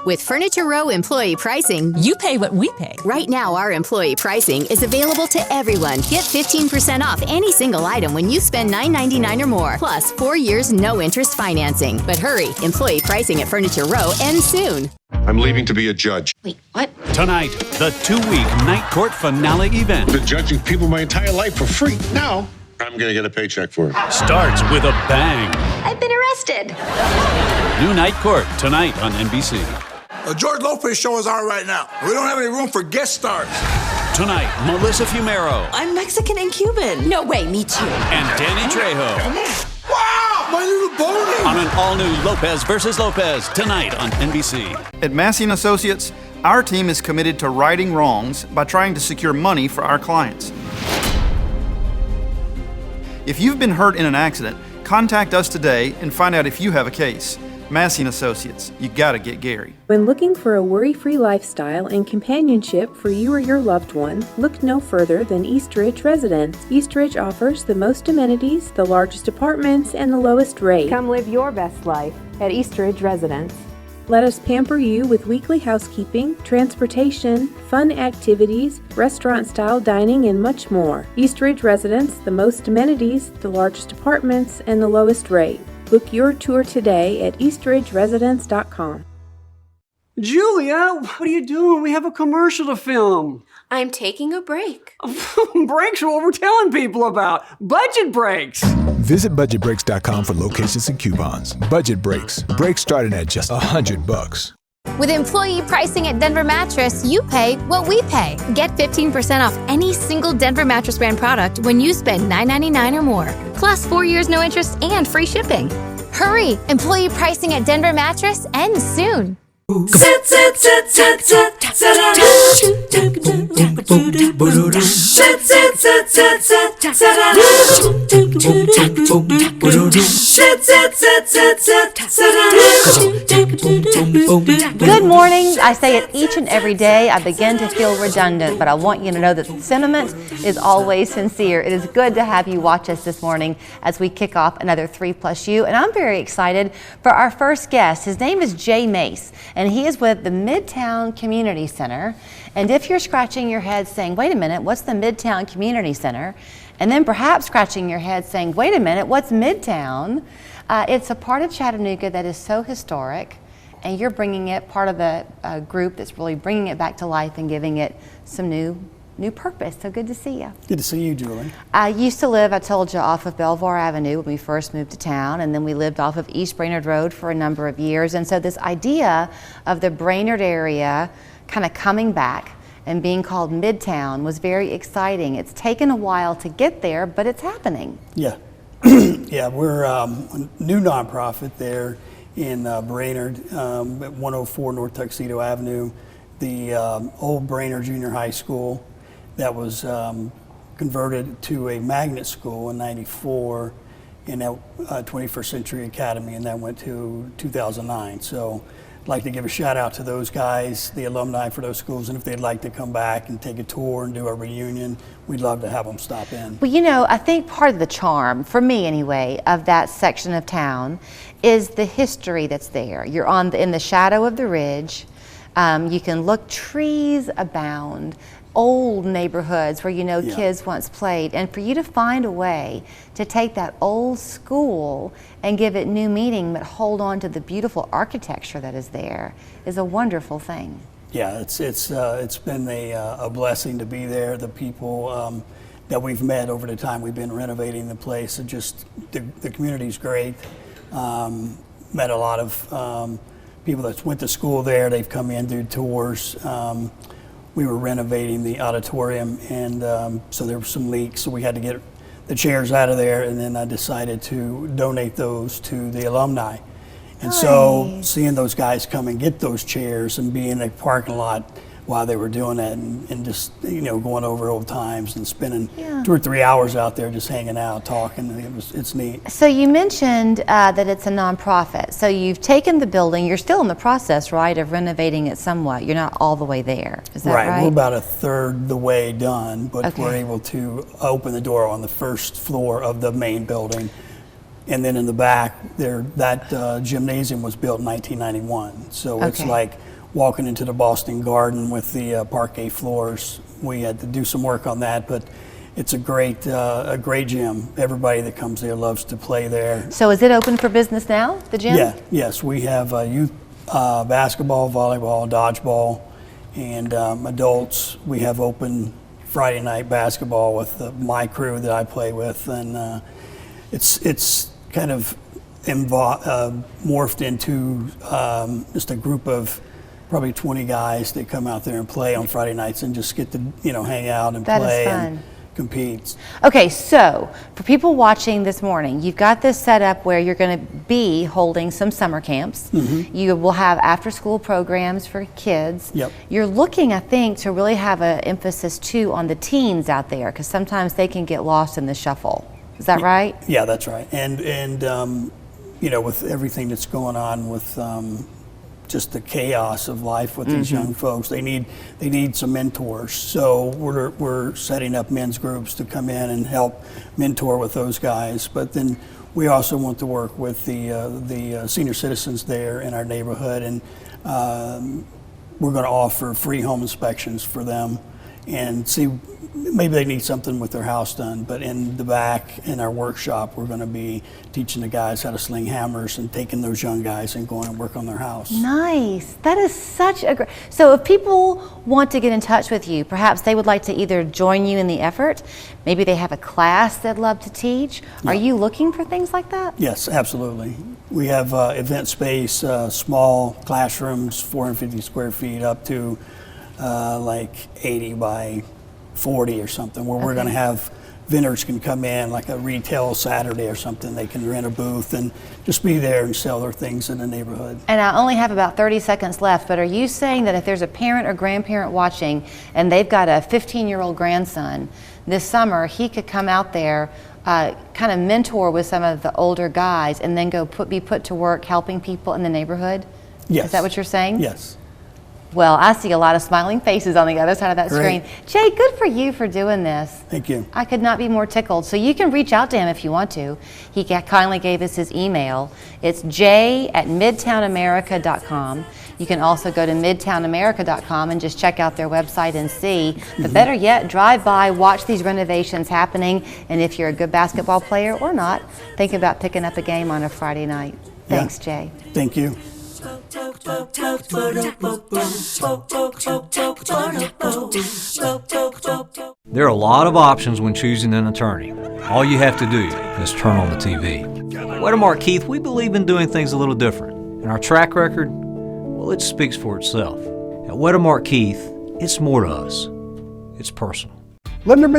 With Furniture Row employee pricing, you pay what we pay. Right now, our employee pricing is available to everyone. Get 15% off any single item when you spend $9.99 or more. Plus, 4 years, no interest financing. But hurry, employee pricing at Furniture Row ends soon. I'm leaving to be a judge. Wait, what? Tonight, the 2-week night court finale event. Been judging people my entire life for free. Now, I'm going to get a paycheck for it. Starts with a bang. I've been arrested. New night court tonight on NBC. The George Lopez show is on right now. We don't have any room for guest stars. Tonight, Melissa Fumero. I'm Mexican and Cuban. No way, me too. And Danny Trejo. Come on. Wow, my little Boney. On an all-new Lopez versus Lopez tonight on NBC. At Massey & Associates, our team is committed to righting wrongs by trying to secure money for our clients. If you've been hurt in an accident, contact us today and find out if you have a case. Massey & Associates, you gotta get Gary. When looking for a worry-free lifestyle and companionship for you or your loved one, look no further than East Ridge Residence. East Ridge offers the most amenities, the largest apartments, and the lowest rate. Come live your best life at East Ridge Residence. Let us pamper you with weekly housekeeping, transportation, fun activities, restaurant-style dining, and much more. East Ridge Residence, the most amenities, the largest apartments, and the lowest rate. Book your tour today at eastridgeresidence.com. Julia, what are you doing? We have a commercial to film. I'm taking a break. Breaks are what we're telling people about. Budget breaks. Visit budgetbreaks.com for locations and coupons. Budget Breaks. Breaks starting at just $100. With employee pricing at Denver Mattress, you pay what we pay. Get 15% off any single Denver Mattress brand product when you spend $9.99 or more. Plus 4 years no interest and free shipping. Hurry! Employee pricing at Denver Mattress ends soon. Good morning. I say it each and every day. I begin to feel redundant, but I want you to know that the sentiment is always sincere. It is good to have you watch us this morning as we kick off another 3+U, and I'm very excited for our first guest. His name is Jay Mace, and he is with the Midtown Community Center. And if you're scratching your head saying, wait a minute, what's the Midtown Community Center? And then perhaps scratching your head saying, wait a minute, what's Midtown? It's a part of Chattanooga that is so historic, and you're bringing it, part of the group that's really bringing it back to life and giving it some new purpose. So good to see you. Good to see you, Julie. I used to live, I told you, off of Belvoir Avenue when we first moved to town, and then we lived off of East Brainerd Road for a number of years. And so this idea of the Brainerd area kind of coming back and being called Midtown was very exciting. It's taken a while to get there, but it's happening. Yeah. Yeah, we're a new nonprofit there in Brainerd at 104 North Tuxedo Avenue, the old Brainerd Junior High School that was converted to a magnet school in '94 in that 21st Century Academy, and that went to 2009. So I'd like to give a shout out to those guys, the alumni for those schools, and if they'd like to come back and take a tour and do a reunion, we'd love to have them stop in. Well, you know, I think part of the charm, for me anyway, of that section of town is the history that's there. You're in the shadow of the ridge. You can look, trees abound, old neighborhoods where kids once played, and for you to find a way to take that old school and give it new meaning but hold on to the beautiful architecture that is there is a wonderful thing. Yeah, it's been a blessing to be there. The people that we've met over the time we've been renovating the place, just the community's great. Met a lot of people that went to school there. They've come in, do tours. We were renovating the auditorium, and so there were some leaks, so we had to get the chairs out of there, and then I decided to donate those to the alumni. And so seeing those guys come and get those chairs and be in the parking lot while they were doing that, and just going over old times and spending 2 or 3 hours out there just hanging out, talking. It's neat. So you mentioned that it's a nonprofit. So you've taken the building. You're still in the process, right, of renovating it somewhat. You're not all the way there. Is that right? We're about a third the way done, but we're able to open the door on the first floor of the main building. And then in the back, that gymnasium was built in 1991. So it's like walking into the Boston Garden with the parquet floors. We had to do some work on that, but it's a great gym. Everybody that comes there loves to play there. So is it open for business now, the gym? Yeah, yes. We have youth basketball, volleyball, dodgeball, and adults. We have open Friday night basketball with my crew that I play with, and it's kind of morphed into just a group of probably 20 guys that come out there and play on Friday nights and just get to hang out and play and compete. Okay, so for people watching this morning, you've got this set up where you're going to be holding some summer camps. Mm-hmm. You will have after-school programs for kids. Yep. You're looking, I think, to really have an emphasis too on the teens out there, because sometimes they can get lost in the shuffle. Is that right? Yeah, that's right. And with everything that's going on with just the chaos of life with these young folks, they need some mentors. So we're setting up men's groups to come in and help mentor with those guys. But then we also want to work with the senior citizens there in our neighborhood, and we're going to offer free home inspections for them and see. Maybe they need something with their house done, but in the back in our workshop, we're going to be teaching the guys how to sling hammers and taking those young guys and going and work on their house. Nice. That is such a great. So if people want to get in touch with you, perhaps they would like to either join you in the effort, maybe they have a class they'd love to teach. Yeah. Are you looking for things like that? Yes, absolutely. We have event space, small classrooms, 450 square feet up to like 80 by 40 or something, where we're going to have vendors can come in, like a retail Saturday or something. They can rent a booth and just be there and sell their things in the neighborhood. And I only have about 30 seconds left, but are you saying that if there's a parent or grandparent watching and they've got a 15-year-old grandson, this summer he could come out there, kind of mentor with some of the older guys, and then be put to work helping people in the neighborhood? Yes. Is that what you're saying? Yes. Well, I see a lot of smiling faces on the other side of that Great. screen. Jay, good for you for doing this. Thank you. I could not be more tickled. So you can reach out to him if you want to. He kindly gave us his email. It's jay@midtownamerica.com. You can also go to midtownamerica.com and just check out their website and see. But better yet, drive by, watch these renovations happening, and if you're a good basketball player or not, think about picking up a game on a Friday night. Thanks, Jay. Thank you. There are a lot of options when choosing an attorney. All you have to do is turn on the TV. At Weddermark Keith, we believe in doing things a little different. And our track record, well, it speaks for itself. At Weddermark Keith, it's more to us. It's personal. Linderman